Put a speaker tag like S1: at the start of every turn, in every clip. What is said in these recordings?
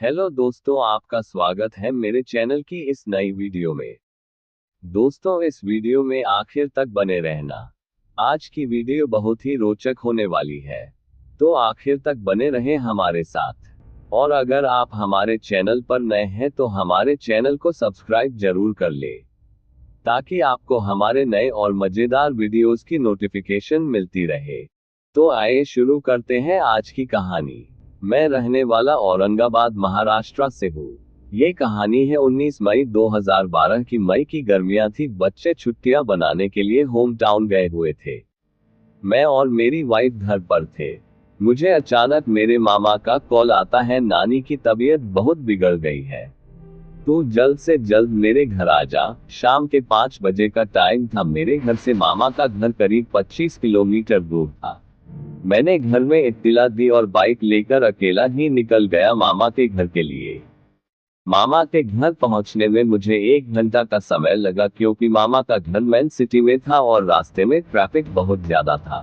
S1: Hello दोस्तों, आपका स्वागत है मेरे चैनल की इस नई वीडियो में। दोस्तों, इस वीडियो में आखिर तक बने रहना। आज की वीडियो बहुत ही रोचक होने वाली है, तो आखिर तक बने रहें हमारे साथ। और अगर आप हमारे चैनल पर नए हैं तो हमारे चैनल को सब्सक्राइब जरूर कर ले, ताकि आपको हमारे नए और मजेदार वीडियोस की नोटिफिकेशन मिलती रहे। तो आइए शुरू करते हैं आज की कहानी। मैं रहने वाला औरंगाबाद महाराष्ट्र से हूँ। ये कहानी है 19 मई 2012 की। मई की गर्मियां थी, बच्चे छुट्टियां बनाने के लिए होम टाउन गए हुए थे। मैं और मेरी वाइफ घर पर थे। मुझे अचानक मेरे मामा का कॉल आता है, नानी की तबीयत बहुत बिगड़ गई है, तू जल्द से जल्द मेरे घर आ जा। शाम के 5 बजे का टाइम था। मेरे घर से मामा का घर करीब 25 किलोमीटर दूर था। मैंने घर में इत्तिला दी और बाइक लेकर अकेला ही निकल गया मामा के घर के लिए। मामा के घर पहुंचने में मुझे 1 घंटा का समय लगा, क्योंकि मामा का घर मेन सिटी में था और रास्ते में ट्रैफिक बहुत ज्यादा था।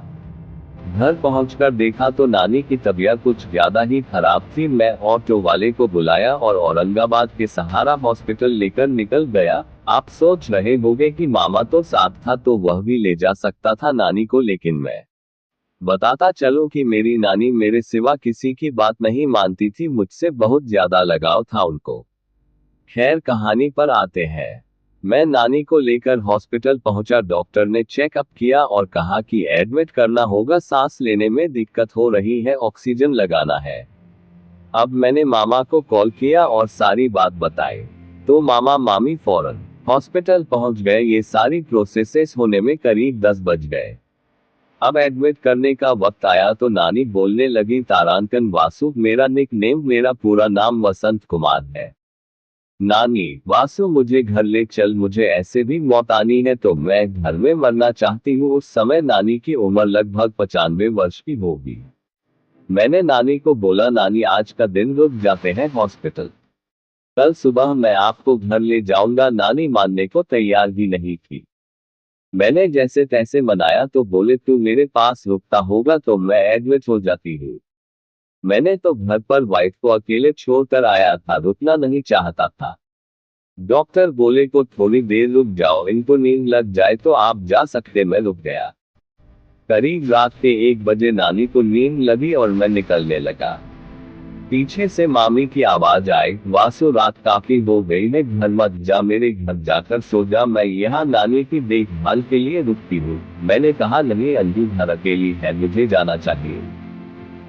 S1: घर पहुंचकर देखा तो नानी की तबीयत कुछ ज्यादा ही खराब थी। मैं ऑटो वाले को बुलाया और औरंगाबाद के सहारा हॉस्पिटल लेकर निकल गया। आप सोच रहे होंगे कि मामा तो साथ था तो वह भी ले जा सकता था नानी को, लेकिन मैं बताता चलूं कि मेरी नानी मेरे सिवा किसी की बात नहीं मानती थी। मुझसे बहुत ज्यादा लगाव था उनको। खैर, कहानी पर आते हैं। मैं नानी को लेकर हॉस्पिटल पहुंचा। डॉक्टर ने चेकअप किया और कहा कि एडमिट करना होगा, सांस लेने में दिक्कत हो रही है, ऑक्सीजन लगाना है। अब मैंने मामा को कॉल किया और सारी बात बताई, तो मामा मामी फौरन हॉस्पिटल पहुंच गए। ये सारी प्रोसेसेस होने में करीब 10 बज गए। अब एडमिट करने का वक्त आया तो नानी बोलने लगी, तारांकन वासु मेरा निक नेम, मेरा पूरा नाम वसंत कुमार है। नानी, वासु मुझे घर ले चल, मुझे ऐसे भी मौत आनी है तो मैं घर में मरना चाहती हूँ। उस समय नानी की उम्र लगभग 95 वर्ष की होगी। मैंने नानी को बोला, नानी आज का दिन रुक जाते हैं हॉस्पिटल, कल सुबह मैं आपको घर ले जाऊंगा। नानी मानने को तैयार ही नहीं थी। मैंने जैसे तैसे मनाया तो बोले, तू मेरे पास रुकता होगा तो मैं एडमिट हो जाती हूँ। मैंने तो घर पर वाइफ को अकेले छोड़कर आया था, रुकना नहीं चाहता था। डॉक्टर बोले को थोड़ी देर रुक जाओ, इनको नींद लग जाए तो आप जा सकते। मैं रुक गया। करीब रात के 1 बजे नानी को नींद लगी और मैं निकलने लगा। पीछे से मामी की आवाज आई, वासु रात काफी हो गई है, घर मत जा, मेरे घर जाकर सो जा, मैं यहाँ नानी की देखभाल के लिए रुकती हूँ। मैंने कहा, नहीं अंजू घर अकेली है, मुझे जाना चाहिए।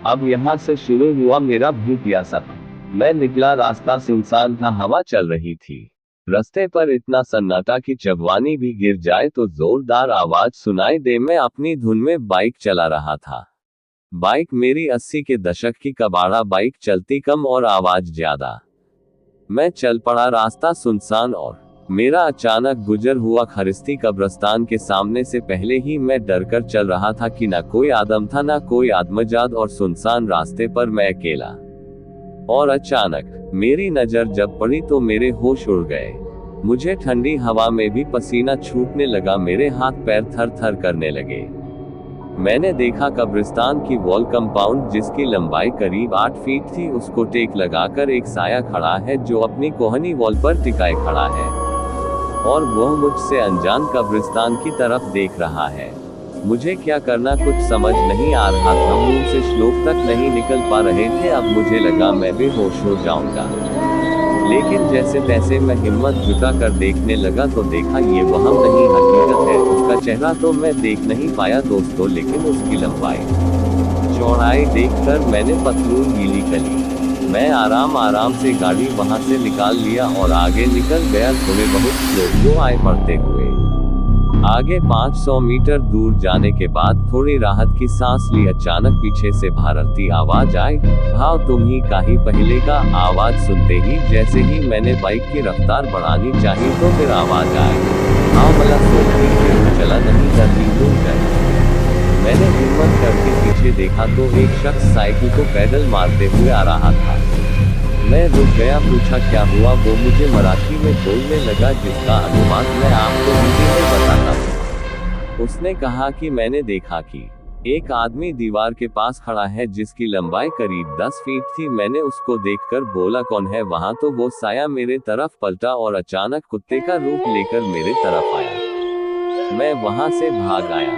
S1: अब यहाँ से शुरू हुआ मेरा भूतिया सफर। मैं निकला, रास्ता सुनसान था, हवा चल रही थी। रास्ते पर इतना सन्नाटा कि चगवानी भी गिर जाए तो जोरदार आवाज सुनाई दे। मैं अपनी धुन में बाइक चला रहा था। बाइक मेरी 80 के दशक की कबाड़ा बाइक, चलती कम और आवाज ज्यादा। मैं चल पड़ा, रास्ता सुनसान और मेरा अचानक गुजर हुआ खरिस्ती कब्रिस्तान के सामने से। पहले ही मैं डरकर चल रहा था कि ना कोई आदम था ना कोई आदमजाद, और सुनसान रास्ते पर मैं अकेला। और अचानक मेरी नजर जब पड़ी तो मेरे होश उड़ गए। मुझे ठंडी हवा में भी पसीना छूटने लगा, मेरे हाथ पैर थर थर करने लगे। मैंने देखा कब्रिस्तान की वॉल कंपाउंड, जिसकी लंबाई करीब 8 फीट थी, उसको टेक लगाकर एक साया खड़ा है जो अपनी कोहनी वॉल पर टिकाए खड़ा है, और वह मुझसे अनजान कब्रिस्तान की तरफ देख रहा है। मुझे क्या करना कुछ समझ नहीं आ रहा था, मुंह से श्लोक तक नहीं निकल पा रहे थे। अब मुझे लगा मैं बेहोश हो जाऊंगा, लेकिन जैसे तैसे मैं हिम्मत जुटा कर देखने लगा तो देखा ये वहम नहीं हकीकत है। उसका चेहरा तो मैं देख नहीं पाया दोस्तों, लेकिन उसकी लंबाई चौड़ाई देखकर मैंने पतलून गीली करी। मैं आराम से गाड़ी वहां से निकाल लिया और आगे निकल गया, थोड़े बहुत लोग जो आए पड़ते हुए। आगे 500 मीटर दूर जाने के बाद थोड़ी राहत की सांस ली। अचानक पीछे से भारती आवाज आई, भाव तुम ही का ही पहले का। आवाज सुनते ही जैसे ही मैंने बाइक की रफ्तार बढ़ानी चाहिए तो फिर आवाज आई, हाँ मला सोचती चला नहीं करनी रुक गई। मैंने हिम्मत करके पीछे देखा तो एक शख्स साइकिल को पैडल मारते हुए आ रहा था। मैं रुक गया, पूछा क्या हुआ। वो मुझे मराठी में बोलने लगा, जिसका अनुवाद मैं आपको हिंदी में बताता हूँ। उसने कहा कि मैंने देखा कि एक आदमी दीवार के पास खड़ा है जिसकी लंबाई करीब 10 फीट थी। मैंने उसको देखकर बोला, कौन है वहां? तो वो साया मेरे तरफ पलटा और अचानक कुत्ते का रूप लेकर मेरे तरफ आया। मैं वहां से भाग आया।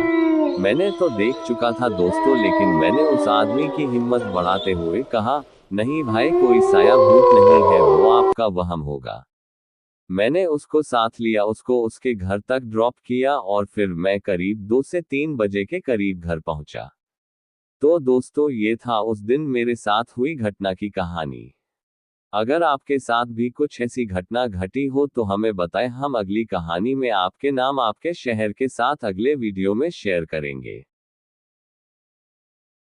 S1: मैंने तो देख चुका था दोस्तों, लेकिन मैंने उस आदमी की हिम्मत बढ़ाते हुए कहा, नहीं भाई, कोई साया भूत नहीं है, वो आपका वहम होगा। मैंने उसको साथ लिया, उसको उसके घर तक ड्रॉप किया और फिर मैं करीब 2 से 3 बजे के करीब घर पहुंचा। तो दोस्तों, ये था उस दिन मेरे साथ हुई घटना की कहानी। अगर आपके साथ भी कुछ ऐसी घटना घटी हो तो हमें बताएं, हम अगली कहानी में आपके नाम, आपके शहर के साथ अगले वीडियो में शेयर करेंगे।